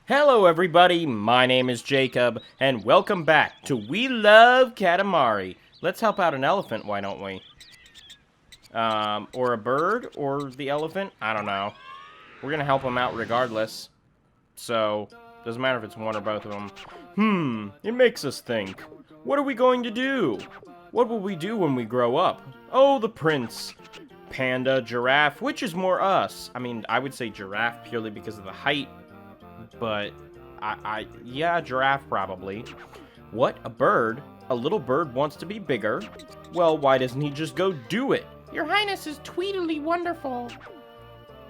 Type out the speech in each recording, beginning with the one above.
Hello everybody, my name is Jacob, and welcome back to We Love Katamari. Let's help out an elephant, why don't we? Or a bird, or the elephant, I don't know. We're gonna help them out regardless. So, doesn't matter if it's one or both of them. It makes us think. What are we going to do? What will we do when we grow up? Oh, the prince. Panda, giraffe, which is more us? I mean, I would say giraffe purely because of the height. But, yeah, giraffe probably. What? A bird? A little bird wants to be bigger? Well, why doesn't he just go do it? Your Highness is tweedily wonderful.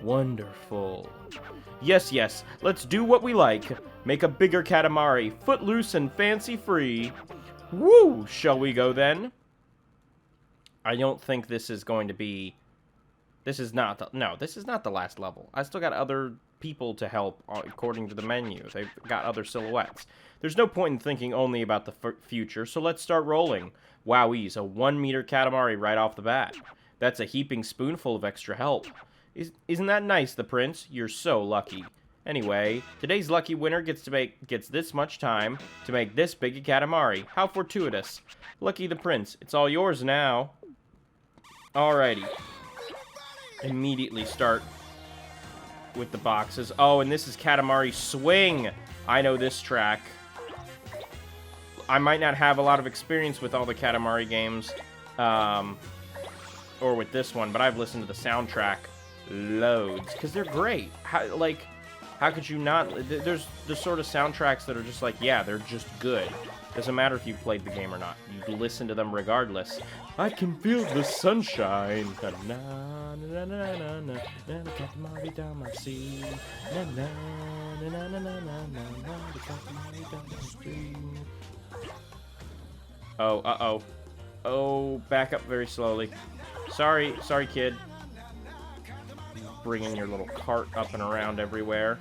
Wonderful. Yes, let's do what we like. Make a bigger Katamari, footloose and fancy-free. Woo! Shall we go then? I don't think this is going to be... This is not the last level. I still got other people to help according to the menu. They've got other silhouettes. There's no point in thinking only about the future, so let's start rolling. Wowies, a 1-meter Katamari right off the bat. That's a heaping spoonful of extra help. Isn't that nice, the prince? You're so lucky. Anyway, today's lucky winner gets this much time to make this big a Katamari. How fortuitous. Lucky the prince. It's all yours now. Alrighty. Immediately start with the boxes. Oh, and this is Katamari Swing. I know this track. I might not have a lot of experience with all the Katamari games, or with this one, but I've listened to the soundtrack loads, because they're great. How could you not? There's the sort of soundtracks that are just like, yeah, they're just good. Doesn't matter if you've played the game or not. You listen to them regardless. I can feel the sunshine. Na na na na na na na. The Katamari down my sea. Na na na na na na na na. The Katamari down my stream. Oh, uh-oh. Oh, back up very slowly. Sorry, kid. Bringing your little cart up and around everywhere.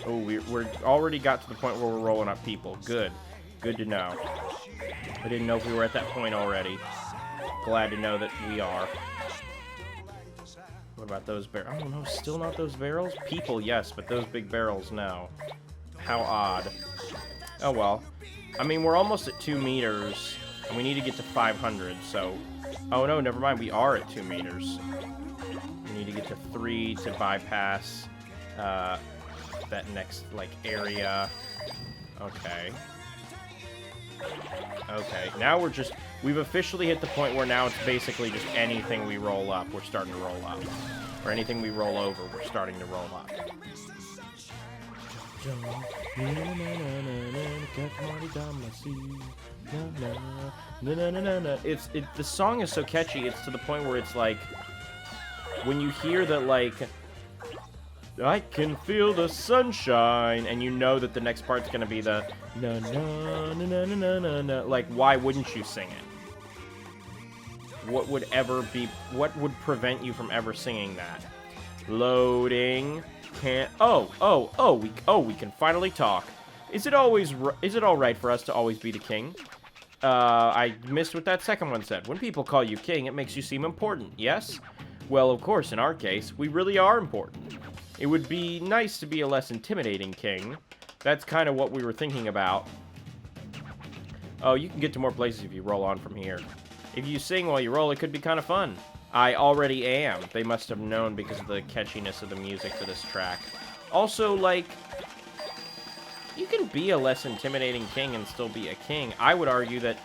Oh, we're already got to the point where we're rolling up people. Good to know. I didn't know if we were at that point already. Glad to know that we are. What about those barrels? Oh no, still not those barrels? People, yes, but those big barrels, no. How odd. Oh well. I mean, we're almost at 2 meters, and we need to get to 500, so... Oh no, never mind, we are at 2 meters. We need to get to 3 to bypass that next, area. Okay. Okay, now we've officially hit the point where now it's basically just anything we roll up, we're starting to roll up. Or anything we roll over, we're starting to roll up. The song is so catchy, it's to the point where it's like, when you hear that, I can feel the sunshine, and you know that the next part's gonna be the na na na na na na na. Like, why wouldn't you sing it? What would prevent you from ever singing that? Loading. We can finally talk. Is it all right for us to always be the king? I missed what that second one said. When people call you king, it makes you seem important, yes? Well, of course, in our case, we really are important. It would be nice to be a less intimidating king. That's kind of what we were thinking about. Oh, you can get to more places if you roll on from here. If you sing while you roll, it could be kind of fun. I already am. They must have known because of the catchiness of the music for this track. Also, you can be a less intimidating king and still be a king. I would argue that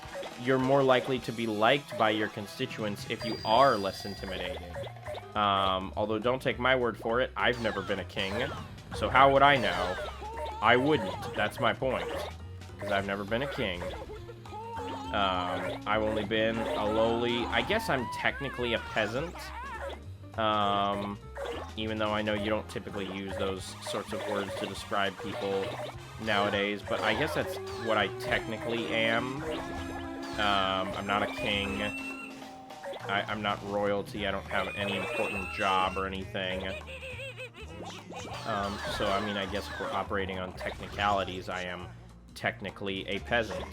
you're more likely to be liked by your constituents if you are less intimidating. Although, don't take my word for it. I've never been a king. So how would I know? I wouldn't. That's my point. Because I've never been a king. I've only been a lowly... I guess I'm technically a peasant. Even though I know you don't typically use those sorts of words to describe people nowadays. But I guess that's what I technically am. I'm not a king. I'm not royalty. I don't have any important job or anything. So, I mean, I guess if we're operating on technicalities, I am technically a peasant.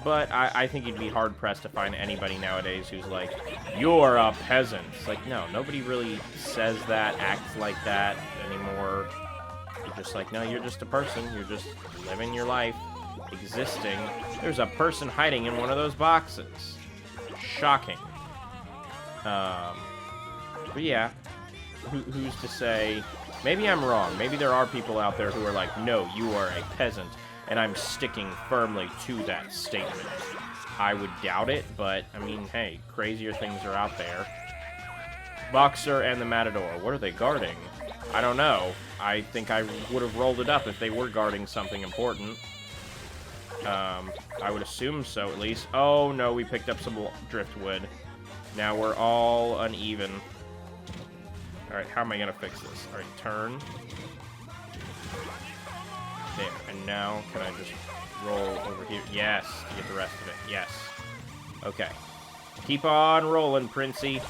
But I think you'd be hard-pressed to find anybody nowadays who's like, you're a peasant. It's like, no, nobody really says that, acts like that anymore. You're just like, no, you're just a person. You're just living your life, existing. There's a person hiding in one of those boxes. Shocking. But yeah, who's to say? Maybe I'm wrong. Maybe there are people out there who are like, no, you are a peasant, and I'm sticking firmly to that statement. I would doubt it, but, I mean, hey, crazier things are out there. Boxer and the Matador, what are they guarding? I don't know. I think I would have rolled it up if they were guarding something important. I would assume so, at least. Oh, no, we picked up some driftwood. Now we're all uneven. Alright, how am I gonna fix this? Alright, turn. There, and now, can I just roll over here? Yes, to get the rest of it. Yes. Okay. Keep on rolling, Princey.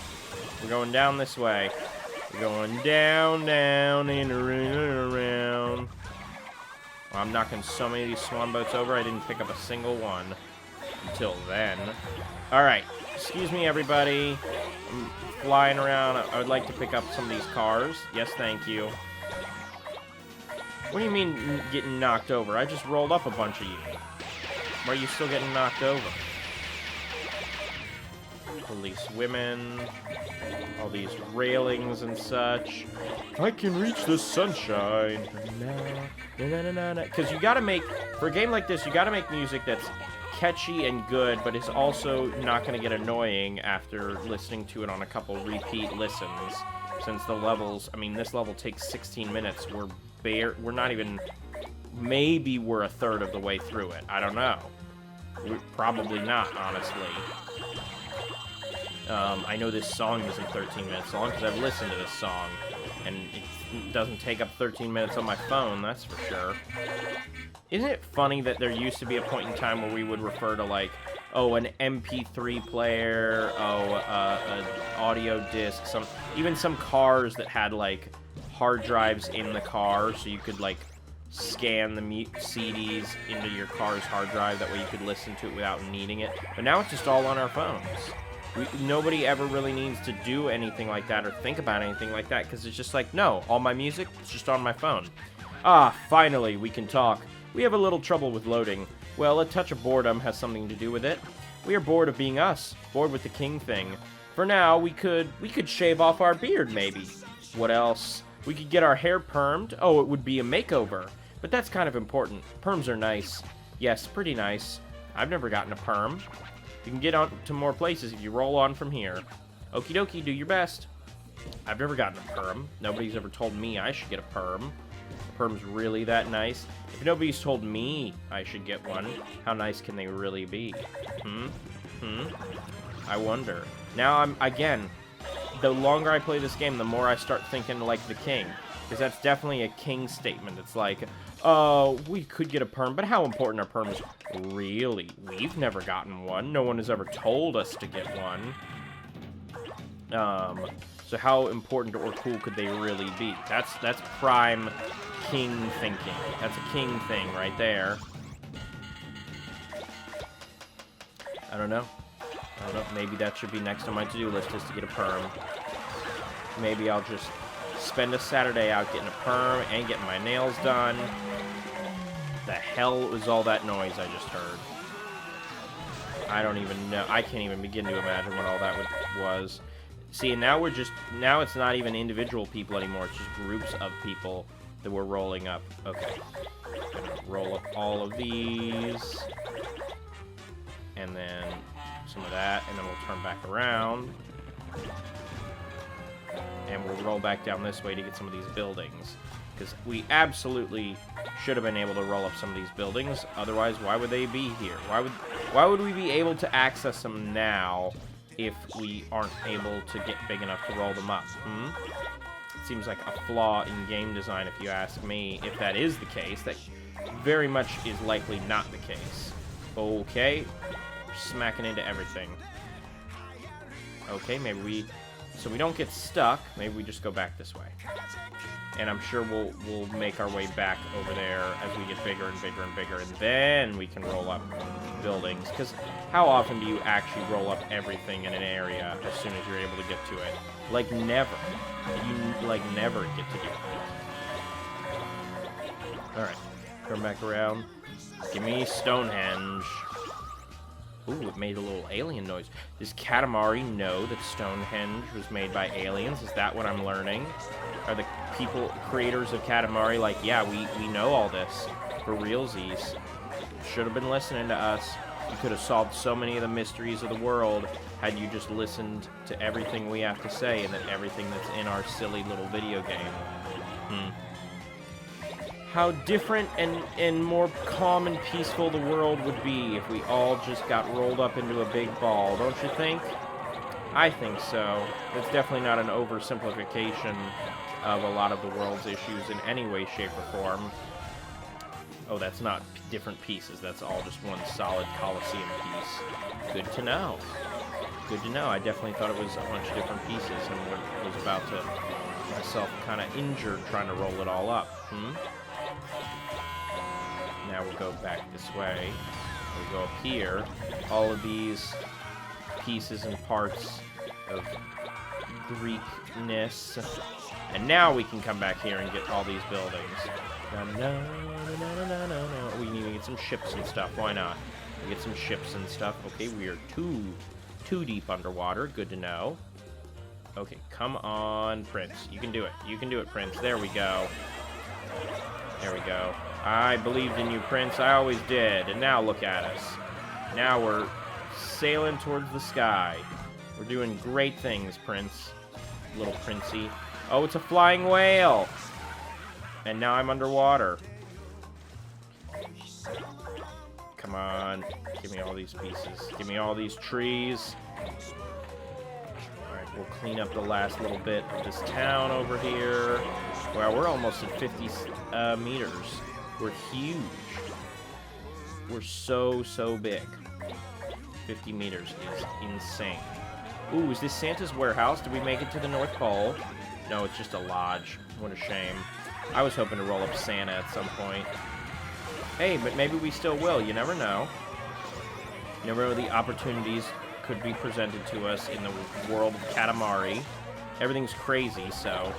We're going down this way. We're going down, down, and around. Well, I'm knocking so many of these swan boats over, I didn't pick up a single one until then. Alright, excuse me, everybody. I'm flying around. I would like to pick up some of these cars. Yes, thank you. What do you mean getting knocked over? I just rolled up a bunch of you. Why are you still getting knocked over? Police women. All these railings and such. I can reach the sunshine. Because you gotta make, for a game like this, you gotta make music that's catchy and good, but is also not gonna get annoying after listening to it on a couple repeat listens. Since the levels, I mean, this level takes 16 minutes. We're not even, maybe we're a third of the way through it. I don't know. Probably not, honestly. I know this song isn't 13 minutes long because I've listened to this song, and it doesn't take up 13 minutes on my phone, that's for sure. Isn't it funny that there used to be a point in time where we would refer to, like, oh, an MP3 player, oh, an audio disc, even some cars that had, like, hard drives in the car, so you could, like, scan the CDs into your car's hard drive, that way you could listen to it without needing it. But now it's just all on our phones. Nobody ever really needs to do anything like that or think about anything like that, because it's just like, no, all my music, it's just on my phone. Ah, finally, we can talk. We have a little trouble with loading. Well, a touch of boredom has something to do with it. We are bored of being us, bored with the king thing. For now, we could shave off our beard, maybe. What else? We could get our hair permed. Oh, it would be a makeover. But that's kind of important. Perms are nice. Yes, pretty nice. I've never gotten a perm. You can get on to more places if you roll on from here. Okie dokie, do your best. I've never gotten a perm. Nobody's ever told me I should get a perm. A perm's really that nice. If nobody's told me I should get one, how nice can they really be? I wonder. Now again, the longer I play this game, the more I start thinking like the king. Because that's definitely a king statement. It's like, oh, we could get a perm, but how important are perms really? We've never gotten one. No one has ever told us to get one. So how important or cool could they really be? That's prime king thinking. That's a king thing right there. I don't know. Maybe that should be next on my to-do list, is to get a perm. Maybe I'll just spend a Saturday out getting a perm and getting my nails done. The hell was all that noise I just heard? I don't even know. I can't even begin to imagine what all that was. See, and now it's not even individual people anymore. It's just groups of people that we're rolling up. Okay. I'm gonna roll up all of these. And then some of that, and then we'll turn back around. And we'll roll back down this way to get some of these buildings. Because we absolutely should have been able to roll up some of these buildings. Otherwise, why would they be here? Why would we be able to access them now if we aren't able to get big enough to roll them up? It seems like a flaw in game design, if you ask me. If that is the case, that very much is likely not the case. Okay, we're smacking into everything. Okay, maybe we so we don't get stuck, maybe we just go back this way. And I'm sure we'll make our way back over there as we get bigger and bigger and bigger, and then we can roll up buildings. Because how often do you actually roll up everything in an area as soon as you're able to get to it? Like, never. You, like, never get to do it. Alright, turn back around. Give me Stonehenge. Ooh, it made a little alien noise. Does Katamari know that Stonehenge was made by aliens? Is that what I'm learning? Are the creators of Katamari like, yeah, we know all this for realsies. Should have been listening to us. You could have solved so many of the mysteries of the world had you just listened to everything we have to say and then everything that's in our silly little video game. How different and more calm and peaceful the world would be if we all just got rolled up into a big ball, don't you think? I think so. It's definitely not an oversimplification of a lot of the world's issues in any way, shape, or form. Oh, that's not different pieces. That's all just one solid Coliseum piece. Good to know. Good to know. I definitely thought it was a bunch of different pieces and was about to get myself kind of injured trying to roll it all up. Now we'll go back this way. We'll go up here. All of these pieces and parts of Greekness. And now we can come back here and get all these buildings. We need to get some ships and stuff. Why not? We get some ships and stuff. Okay, we are too deep underwater. Good to know. Okay, come on, Prince. You can do it. You can do it, Prince. There we go. There we go. I believed in you, Prince. I always did. And now look at us. Now we're sailing towards the sky. We're doing great things, Prince. Little Princey. Oh, it's a flying whale! And now I'm underwater. Come on. Give me all these pieces. Give me all these trees. Alright, we'll clean up the last little bit of this town over here. Wow, we're almost at 50 meters. We're huge. We're so big. 50 meters is insane. Ooh, is this Santa's warehouse? Did we make it to the North Pole? No, it's just a lodge. What a shame. I was hoping to roll up Santa at some point. Hey, but maybe we still will. You never know. You never know, the opportunities could be presented to us in the world of Katamari. Everything's crazy, so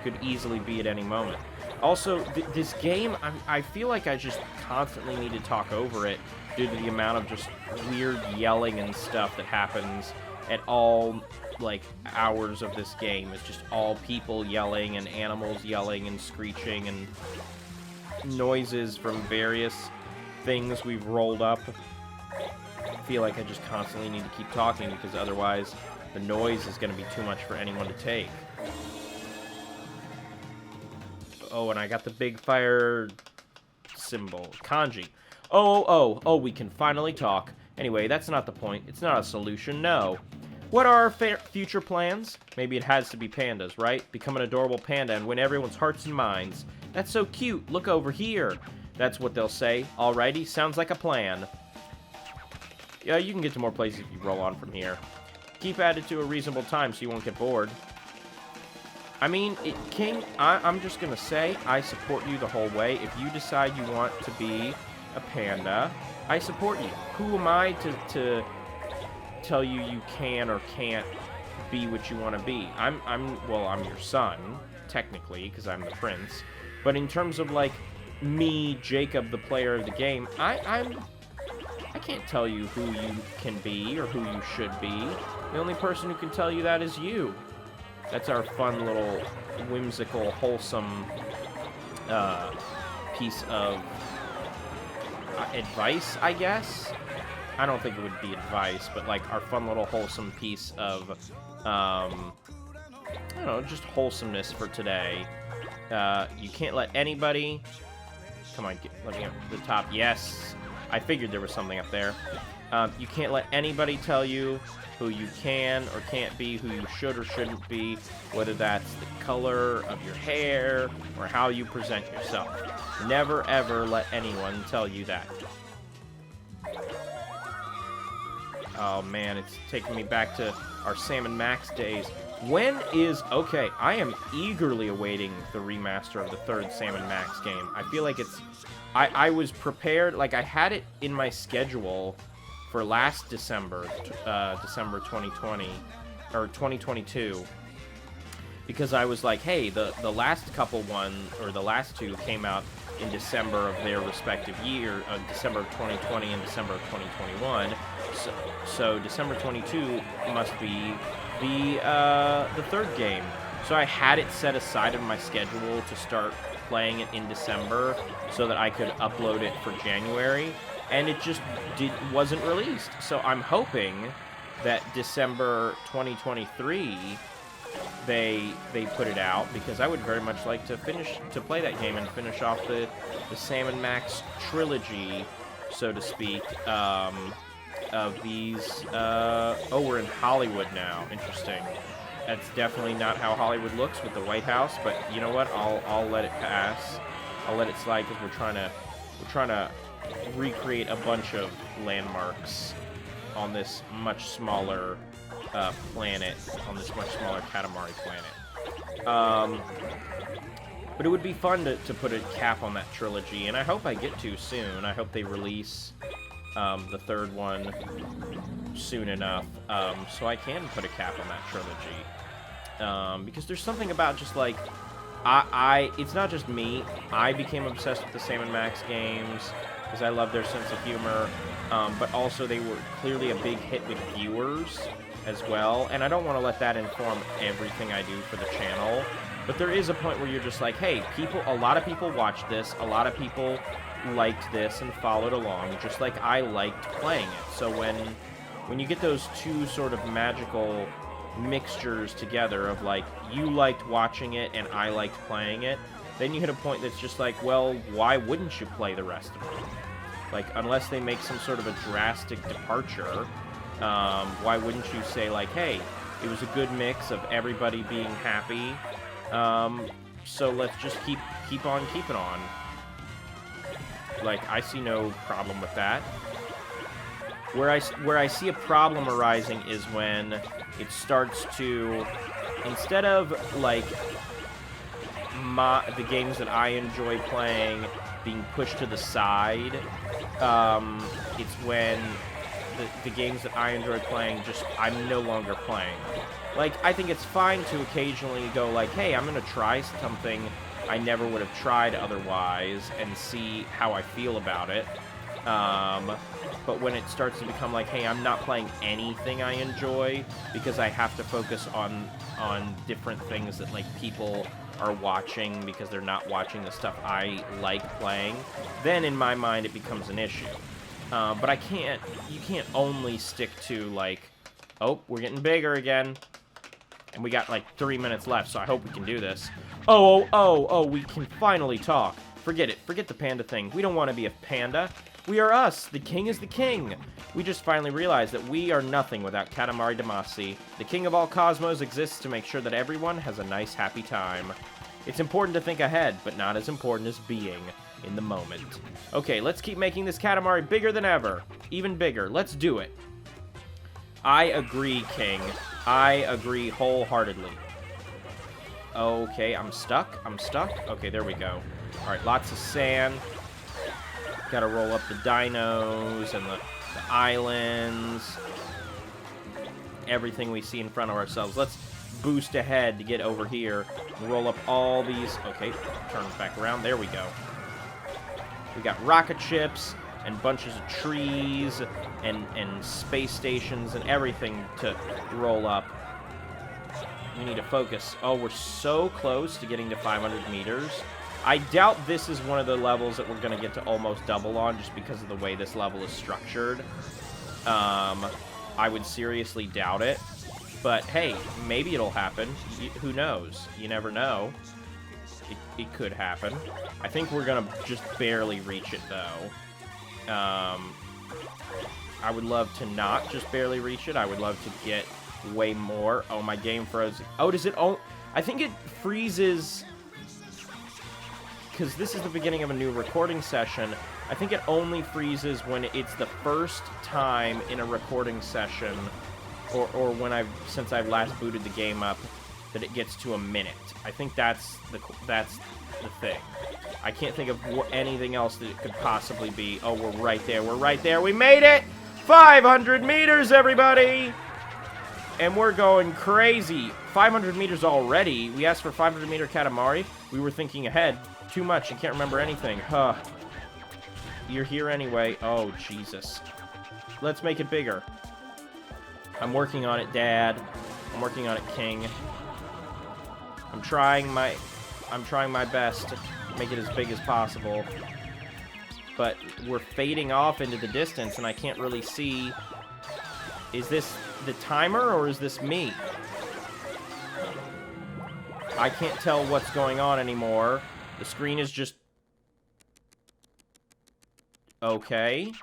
could easily be at any moment. Also, this game, I feel like I just constantly need to talk over it due to the amount of just weird yelling and stuff that happens at all, like, hours of this game. It's just all people yelling and animals yelling and screeching and noises from various things we've rolled up. I feel like I just constantly need to keep talking because otherwise the noise is going to be too much for anyone to take. Oh, and I got the big fire symbol. Kanji. Oh, we can finally talk. Anyway, that's not the point. It's not a solution, no. What are our future plans? Maybe it has to be pandas, right? Become an adorable panda and win everyone's hearts and minds. That's so cute. Look over here. That's what they'll say. Alrighty, sounds like a plan. Yeah, you can get to more places if you roll on from here. Keep at it to a reasonable time so you won't get bored. I mean, King, I'm just gonna say, I support you the whole way. If you decide you want to be a panda, I support you. Who am I to tell you you can or can't be what you want to be? I'm your son, technically, because I'm the prince. But in terms of, like, me, Jacob, the player of the game, I can't tell you who you can be or who you should be. The only person who can tell you that is you. That's our fun little whimsical, wholesome piece of advice, I guess. I don't think it would be advice, but like our fun little wholesome piece of, I don't know, just wholesomeness for today. You can't let anybody... Come on, let me up to the top. Yes! I figured there was something up there. You can't let anybody tell you who you can or can't be, who you should or shouldn't be, whether that's the color of your hair or how you present yourself. Never, ever let anyone tell you that. Oh man, it's taking me back to our Sam and Max days. When is... Okay, I am eagerly awaiting the remaster of the third Sam & Max game. I feel like it's... I was prepared, like, I had it in my schedule for last December, December 2020, or 2022, because I was like, hey, the last couple or the last two came out in December of their respective year, December of 2020 and December of 2021, so December 22 must be the third game. So I had it set aside in my schedule to start playing it in December so that I could upload it for January, and it just wasn't released. So I'm hoping that December 2023 they put it out, because I would very much like to play that game and finish off the Sam & Max trilogy, so to speak, of these. Oh, we're in Hollywood now. Interesting. That's definitely not how Hollywood looks with the White House, but you know what? I'll let it pass. I'll let it slide, because we're trying to recreate a bunch of landmarks on this much smaller planet, on this much smaller Katamari planet. But it would be fun to put a cap on that trilogy, and I hope I get to soon. I hope they release the third one soon enough, so I can put a cap on that trilogy. Because there's something about just like, it's not just me. I became obsessed with the Sam & Max games because I love their sense of humor, but also they were clearly a big hit with viewers as well, and I don't want to let that inform everything I do for the channel. But there is a point where you're just like, hey, a lot of people watched this, a lot of people liked this and followed along, just like I liked playing it. So when you get those two sort of magical mixtures together of like, you liked watching it and I liked playing it, then you hit a point that's just like, well, why wouldn't you play the rest of it? Like, unless they make some sort of a drastic departure, why wouldn't you say like, hey, it was a good mix of everybody being happy, so let's just keep on keeping on. Like, I see no problem with that. Where I see a problem arising is when it starts to, instead of like the games that I enjoy playing being pushed to the side, it's when the games that I enjoy playing I'm no longer playing. Like, I think it's fine to occasionally go like, hey, I'm gonna try something I never would have tried otherwise and see how I feel about it. But when it starts to become like, hey, I'm not playing anything I enjoy because I have to focus on different things that like people are watching because they're not watching the stuff I like playing, then in my mind it becomes an issue. But you can't only stick to like, oh, we're getting bigger again. And we got like 3 minutes left, so I hope we can do this. Oh, we can finally talk. Forget it. Forget the panda thing. We don't want to be a panda. We are us. The king is the king. We just finally realized that we are nothing without Katamari Damacy. The king of all cosmos exists to make sure that everyone has a nice, happy time. It's important to think ahead, but not as important as being in the moment. Okay, let's keep making this Katamari bigger than ever. Even bigger. Let's do it. I agree, King. I agree wholeheartedly. Okay, I'm stuck. Okay, there we go. Alright, lots of sand. Gotta roll up the dinos and the islands. Everything we see in front of ourselves. Let's boost ahead to get over here. Roll up all these. Okay, turn it back around. There we go. We got rocket ships and bunches of trees and space stations and everything to roll up. We need to focus. Oh, we're so close to getting to 500 meters. I doubt this is one of the levels that we're going to get to almost double on just because of the way this level is structured. I would seriously doubt it. But hey, maybe it'll happen. Who knows? You never know. It could happen. I think we're going to just barely reach it, though. I would love to not just barely reach it. I would love to get way more. Oh, my game froze. Oh, does it... Oh, I think it freezes... Because this is the beginning of a new recording session. I think it only freezes when it's the first time in a recording session or when since I've last booted the game up, that it gets to a minute. I think that's the thing. I can't think of anything else that it could possibly be. Oh, we're right there. We're right there. We made it! 500 meters, everybody! And we're going crazy. 500 meters already. We asked for 500 meter Katamari. We were thinking ahead. Too much. I can't remember anything. Huh. You're here anyway. Oh, Jesus. Let's make it bigger. I'm working on it, Dad. I'm working on it, King. I'm trying my best to make it as big as possible. But we're fading off into the distance, and I can't really see... Is this the timer, or is this me? I can't tell what's going on anymore. The screen is just... Okay.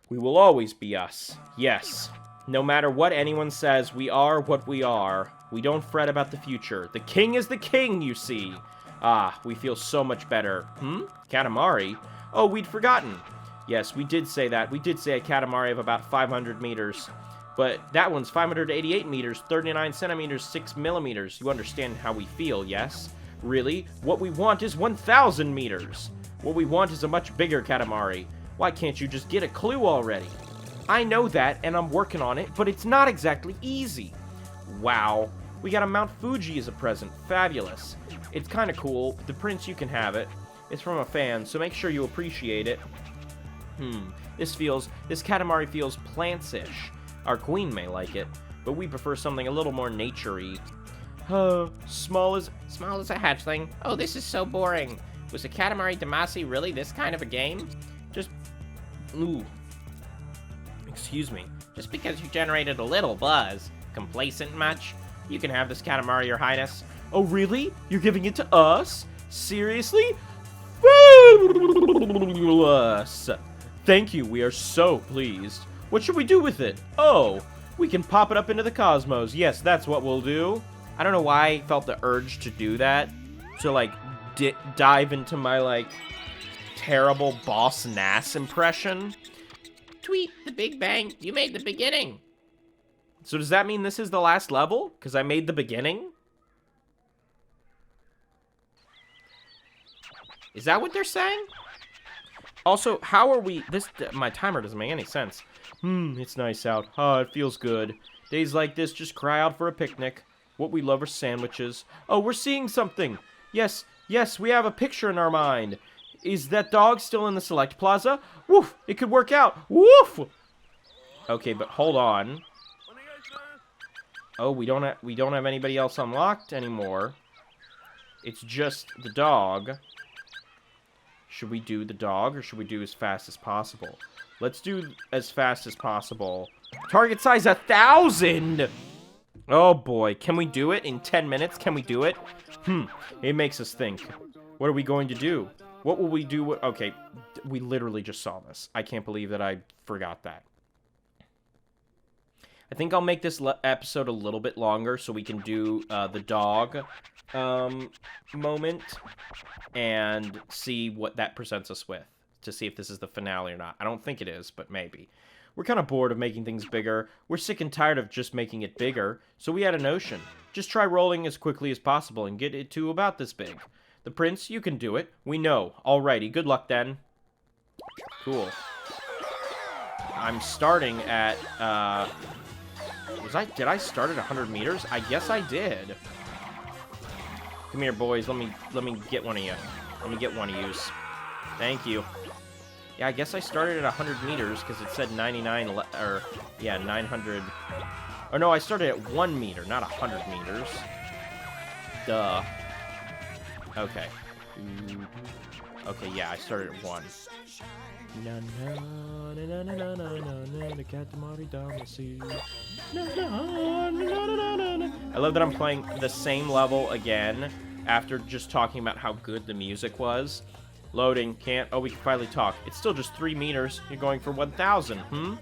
We will always be us. Yes. No matter what anyone says, we are what we are. We don't fret about the future. The king is the king, you see. Ah, we feel so much better. Katamari? Oh, we'd forgotten. Yes, we did say that. We did say a Katamari of about 500 meters. But that one's 588 meters, 39 centimeters, 6 millimeters. You understand how we feel, yes? Really? What we want is 1,000 meters. What we want is a much bigger Katamari. Why can't you just get a clue already? I know that, and I'm working on it, but it's not exactly easy. Wow. We got a Mount Fuji as a present. Fabulous. It's kind of cool. The Prince, you can have it. It's from a fan, so make sure you appreciate it. This Katamari feels plants-ish. Our queen may like it, but we prefer something a little more nature-y. Small as a hatchling. Oh, this is so boring. Was a Katamari Damacy really this kind of a game? Ooh. Excuse me. Just because you generated a little buzz. Complacent much? You can have this Katamari, Your Highness. Oh, really? You're giving it to us? Seriously? Fabulous. Thank you, we are so pleased. What should we do with it? Oh, we can pop it up into the cosmos. Yes, that's what we'll do. I don't know why I felt the urge to do that. To, like, dive into my, like, terrible Boss Nass impression. Tweet, the Big Bang. You made the beginning. So does that mean this is the last level? Because I made the beginning? Is that what they're saying? Also, how are we... my timer doesn't make any sense. It's nice out. Ah, it feels good. Days like this just cry out for a picnic. What we love are sandwiches. Oh, we're seeing something. Yes, we have a picture in our mind. Is that dog still in the Select Plaza? Woof, it could work out. Woof! Okay, but hold on. Oh, we don't have anybody else unlocked anymore. It's just the dog. Should we do the dog, or should we do as fast as possible? Let's do as fast as possible. Target size 1,000! Oh boy, can we do it in 10 minutes? Can we do it? It makes us think. What are we going to do? What will we do? Okay, we literally just saw this. I can't believe that I forgot that. I think I'll make this episode a little bit longer so we can do the dog moment and see what that presents us with, to see if this is the finale or not. I don't think it is, but maybe. We're kind of bored of making things bigger. We're sick and tired of just making it bigger, so we had a notion. Just try rolling as quickly as possible and get it to about this big. The Prince, you can do it. We know. Alrighty, good luck then. Cool. I'm starting at, did I start at 100 meters? I guess I did. Come here, boys. Let me get one of you. Let me get one of yous. Thank you. Yeah, I guess I started at 100 meters because it said 99, 900. Oh, no, I started at 1 meter, not 100 meters. Duh. Okay. Okay, yeah, I started at 1. I love that I'm playing the same level again after just talking about how good the music was. Loading, can't. Oh, we can finally talk. It's still just 3 meters. You're going for 1,000,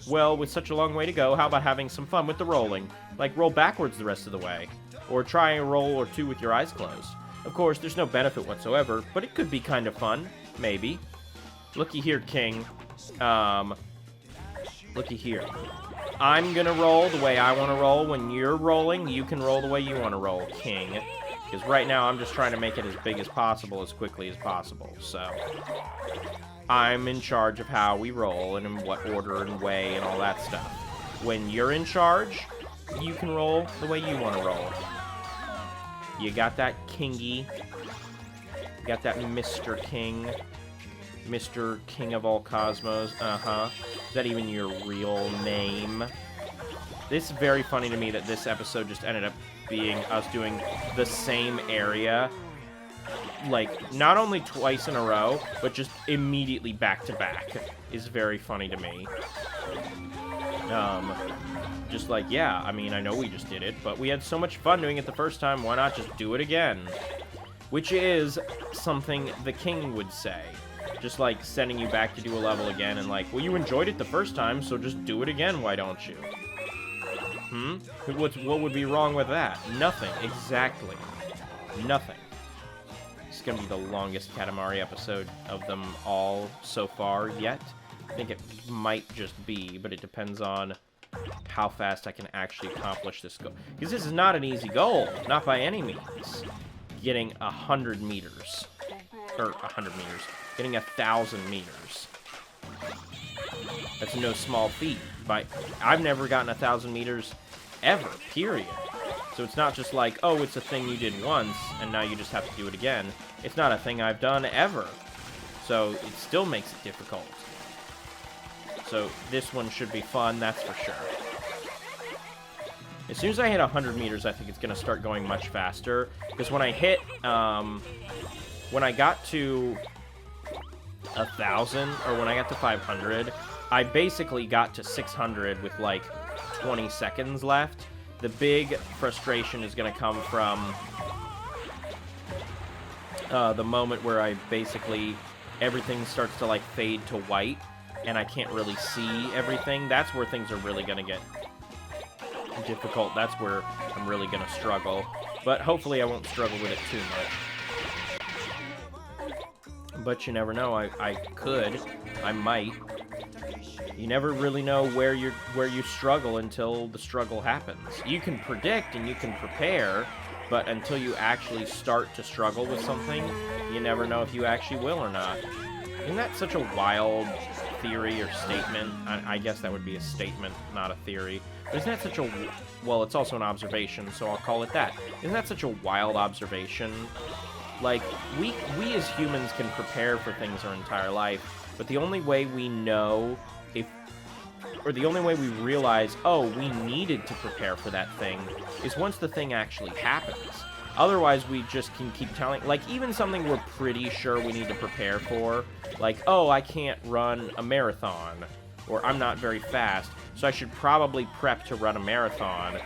Well, with such a long way to go, how about having some fun with the rolling? Like, roll backwards the rest of the way. Or try a roll or two with your eyes closed. Of course, there's no benefit whatsoever, but it could be kind of fun. Maybe. Looky here, King. Looky here. I'm gonna roll the way I want to roll. When you're rolling, you can roll the way you want to roll, King. Because right now, I'm just trying to make it as big as possible, as quickly as possible. So, I'm in charge of how we roll and in what order and way and all that stuff. When you're in charge, you can roll the way you want to roll. You got that, Kingy? You got that, Mr. King? Mr. King of all cosmos? Uh-huh. Is that even your real name? This is very funny to me that this episode just ended up being us doing the same area, like, not only twice in a row, but just immediately back to back, is very funny to me. Just like, yeah, I mean, I know we just did it, but we had so much fun doing it the first time, why not just do it again? Which is something the king would say. Just like sending you back to do a level again and like, well, you enjoyed it the first time, so just do it again, why don't you? What would be wrong with that? Nothing. Exactly. Nothing. It's gonna be the longest Katamari episode of them all so far yet. I think it might just be, but it depends on how fast I can actually accomplish this goal. Because this is not an easy goal. Not by any means. Getting 100 meters. Or 100 meters. Getting 1,000 meters. That's no small feat. I've never gotten 1,000 meters ever, period. So it's not just like, oh, it's a thing you did once, and now you just have to do it again. It's not a thing I've done ever. So it still makes it difficult. So this one should be fun, that's for sure. As soon as I hit 100 meters, I think it's going to start going much faster. Because when I hit, when I got to 1,000, or when I got to 500, I basically got to 600 with like 20 seconds left. The big frustration is going to come from the moment where I basically, everything starts to like fade to white, and I can't really see everything. That's where things are really going to get difficult. That's where I'm really going to struggle. But hopefully I won't struggle with it too much. But you never know. I could. I might. You never really know where you struggle until the struggle happens. You can predict and you can prepare, but until you actually start to struggle with something, you never know if you actually will or not. Isn't that such a wild theory or statement? I guess that would be a statement, not a theory. But isn't that such a... Well, it's also an observation, so I'll call it that. Isn't that such a wild observation? Like, we as humans can prepare for things our entire life, but the only way we know or the only way we realize, oh, we needed to prepare for that thing, is once the thing actually happens. Otherwise, we just can keep telling, like, even something we're pretty sure we need to prepare for, like, oh, I can't run a marathon, or I'm not very fast, so I should probably prep to run a marathon.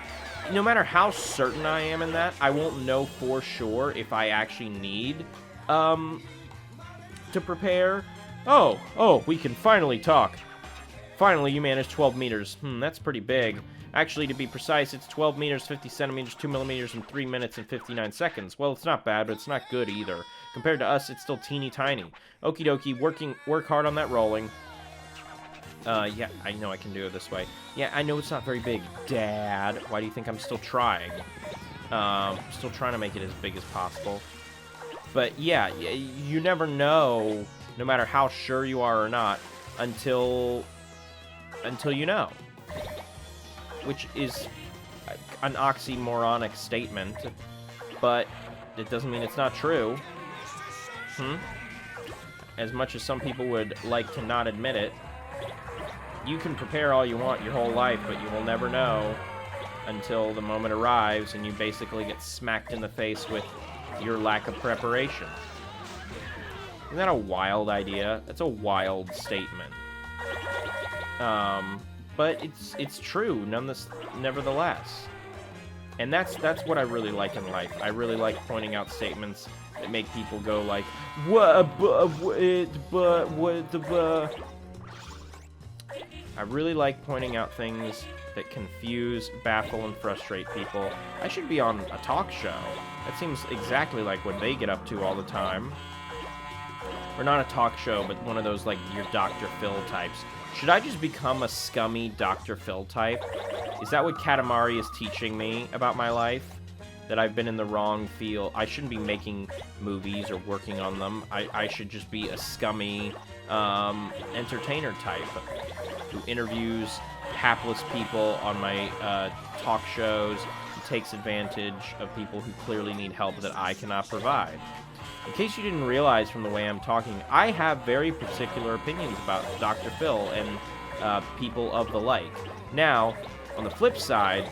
No matter how certain I am in that, I won't know for sure if I actually need, to prepare. Oh, we can finally talk. Finally, you managed 12 meters. That's pretty big. Actually, to be precise, it's 12 meters, 50 centimeters, 2 millimeters, and 3 minutes and 59 seconds. Well, it's not bad, but it's not good either. Compared to us, it's still teeny tiny. Okie dokie, work hard on that rolling. Yeah, I know I can do it this way. Yeah, I know it's not very big. Dad, why do you think I'm still trying? Still trying to make it as big as possible. But yeah, you never know, no matter how sure you are or not, until you know. Which is an oxymoronic statement, but it doesn't mean it's not true. As much as some people would like to not admit it, you can prepare all you want your whole life, but you will never know until the moment arrives and you basically get smacked in the face with your lack of preparation. Isn't that a wild idea? That's a wild statement. But it's true, nevertheless. And that's what I really like in life. I really like pointing out statements that make people go like, I really like pointing out things that confuse, baffle, and frustrate people. I should be on a talk show. That seems exactly like what they get up to all the time. or not a talk show, but one of those, like, your Dr. Phil types. Should I just become a scummy Dr. Phil type? Is that what Katamari is teaching me about my life? That I've been in the wrong field. I shouldn't be making movies or working on them. I should just be a scummy entertainer type who interviews hapless people on my talk shows, who takes advantage of people who clearly need help that I cannot provide. In case you didn't realize from the way I'm talking, I have very particular opinions about Dr. Phil and people of the like. Now, on the flip side,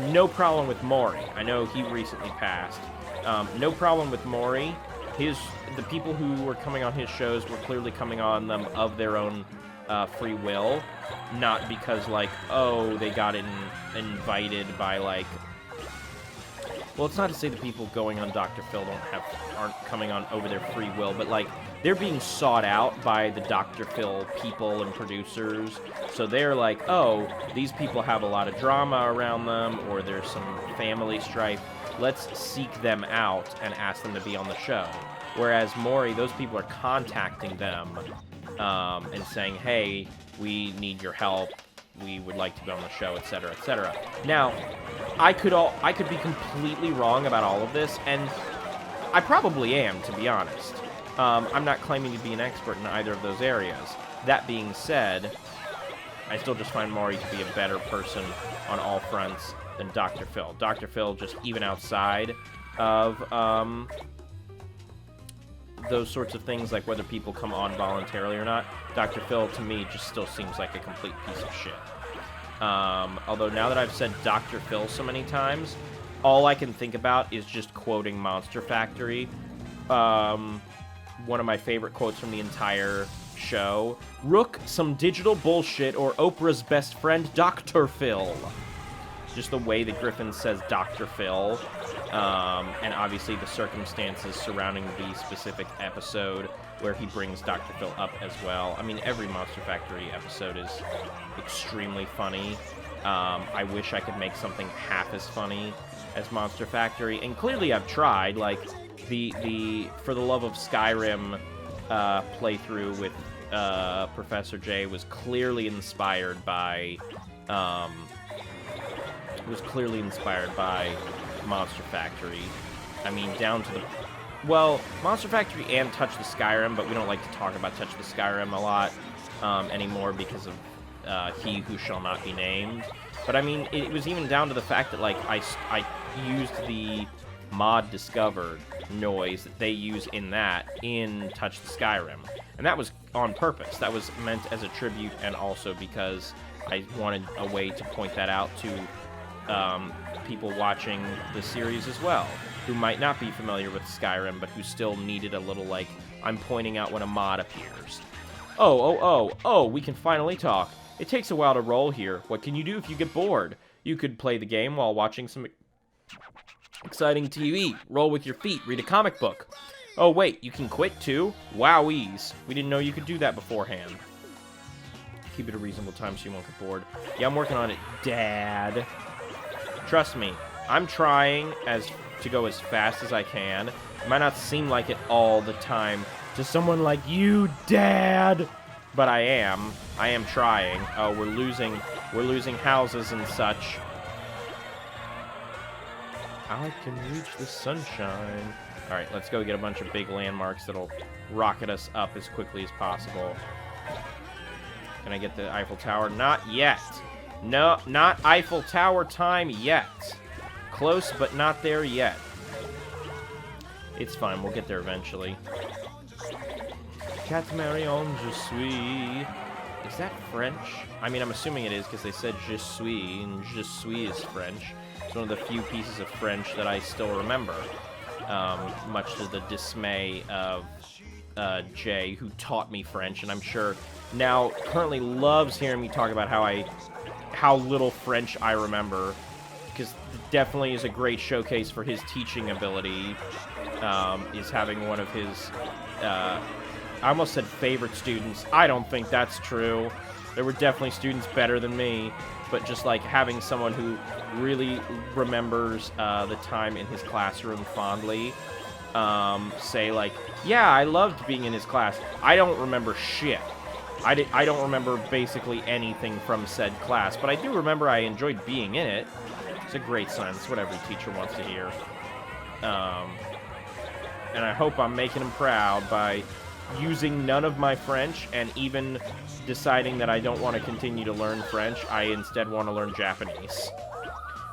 no problem with Maury. I know he recently passed. No problem with Maury. The people who were coming on his shows were clearly coming on them of their own free will, not because, like, oh, they got invited by, like... Well, it's not to say the people going on Dr. Phil aren't coming on over their free will, but, like, they're being sought out by the Dr. Phil people and producers. So they're like, oh, these people have a lot of drama around them, or there's some family strife. Let's seek them out and ask them to be on the show. Whereas Maury, those people are contacting them and saying, hey, we need your help. We would like to be on the show, etc., etc. Now, I could be completely wrong about all of this, and I probably am, to be honest. I'm not claiming to be an expert in either of those areas. That being said, I still just find Maury to be a better person on all fronts than Dr. Phil. Dr. Phil, just even outside of those sorts of things, like whether people come on voluntarily or not, Dr. Phil, to me, just still seems like a complete piece of shit. Although now that I've said Dr. Phil so many times, all I can think about is just quoting Monster Factory. One of my favorite quotes from the entire show. Rook, some digital bullshit, or Oprah's best friend, Dr. Phil. Just the way that Griffin says Dr. Phil, and obviously the circumstances surrounding the specific episode where he brings Dr. Phil up as well. I mean, every Monster Factory episode is extremely funny. I wish I could make something half as funny as Monster Factory, and clearly I've tried. Like, the For the Love of Skyrim playthrough with Professor J was clearly inspired by Monster Factory. I mean, down to the... Well, Monster Factory and Touch the Skyrim, but we don't like to talk about Touch the Skyrim a lot anymore because of He Who Shall Not Be Named. But, I mean, it was even down to the fact that, like, I used the mod discovered noise that they use in Touch the Skyrim. And that was on purpose. That was meant as a tribute, and also because I wanted a way to point that out to people watching the series as well, who might not be familiar with Skyrim, but who still needed a little, like, I'm pointing out when a mod appears. Oh, we can finally talk. It takes a while to roll here. What can you do if you get bored? You could play the game while watching some exciting TV, roll with your feet, read a comic book. Oh, wait, you can quit too? Wowies. We didn't know you could do that beforehand. Keep it a reasonable time so you won't get bored. Yeah, I'm working on it, Dad. Trust me, I'm trying to go as fast as I can. It might not seem like it all the time to someone like you, Dad, but I am trying. Oh, we're losing houses and such. I can reach the sunshine. All right, let's go get a bunch of big landmarks that'll rocket us up as quickly as possible. Can I get the Eiffel Tower? Not yet. No, not Eiffel Tower time yet. Close, but not there yet. It's fine. We'll get there eventually. Katamari on je suis. Is that French? I mean, I'm assuming it is because they said je suis, and je suis is French. It's one of the few pieces of French that I still remember, much to the dismay of Jay, who taught me French, and I'm sure now currently loves hearing me talk about how little French I remember, because it definitely is a great showcase for his teaching ability, is having one of his, I almost said favorite students. I don't think that's true. There were definitely students better than me, but just like having someone who really remembers the time in his classroom fondly say, like, yeah, I loved being in his class. I don't remember shit. I don't remember basically anything from said class, but I do remember I enjoyed being in it. It's a great sign. It's what every teacher wants to hear. And I hope I'm making him proud by using none of my French and even deciding that I don't want to continue to learn French. I instead want to learn Japanese,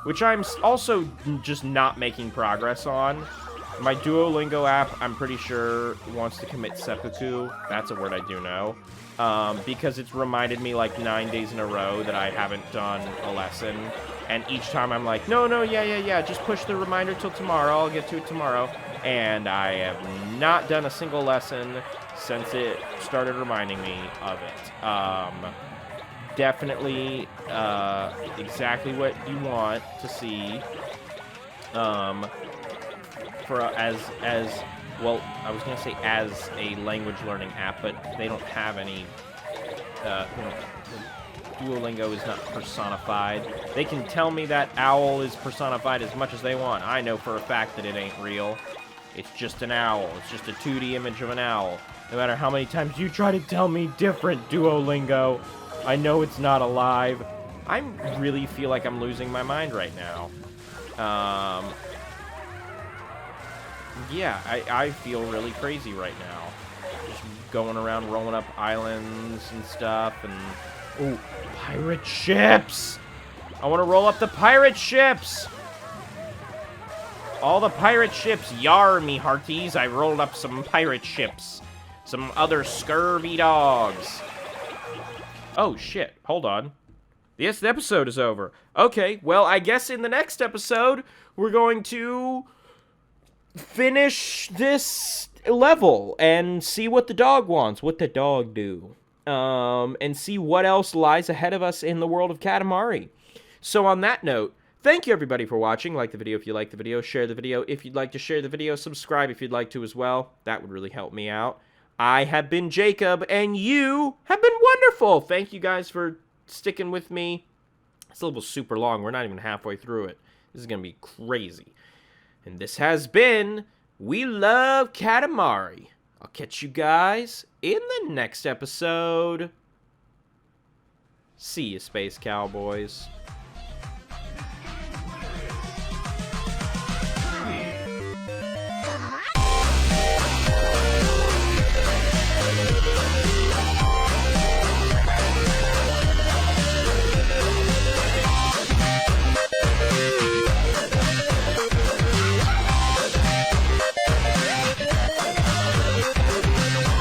which I'm also just not making progress on. My Duolingo app, I'm pretty sure, wants to commit seppuku. That's a word I do know. Because it's reminded me like 9 days in a row that I haven't done a lesson. And each time I'm like, no, yeah, just push the reminder till tomorrow. I'll get to it tomorrow. And I have not done a single lesson since it started reminding me of it. Definitely exactly what you want to see. For as well, I was gonna say as a language learning app, but they don't have any. Duolingo is not personified. They can tell me that owl is personified as much as they want. I know for a fact that it ain't real. It's just an owl. It's just a 2D image of an owl. No matter how many times you try to tell me different, Duolingo, I know it's not alive. I really feel like I'm losing my mind right now. Yeah, I feel really crazy right now. Just going around rolling up islands and stuff, and... Ooh, pirate ships! I want to roll up the pirate ships! All the pirate ships, yar me hearties, I rolled up some pirate ships. Some other scurvy dogs. Oh, shit, hold on. Yes, the episode is over. Okay, well, I guess in the next episode, we're going to finish this level and see what the dog wants, what the dog do. And see what else lies ahead of us in the world of Katamari. So on that note, thank you everybody for watching. Like the video if you like the video, share the video if you'd like to share the video, subscribe if you'd like to as well. That would really help me out. I have been Jacob, and you have been wonderful. Thank you guys for sticking with me. This level's super long. We're not even halfway through it. This is going to be crazy. And this has been We Love Katamari. I'll catch you guys in the next episode. See you, Space Cowboys.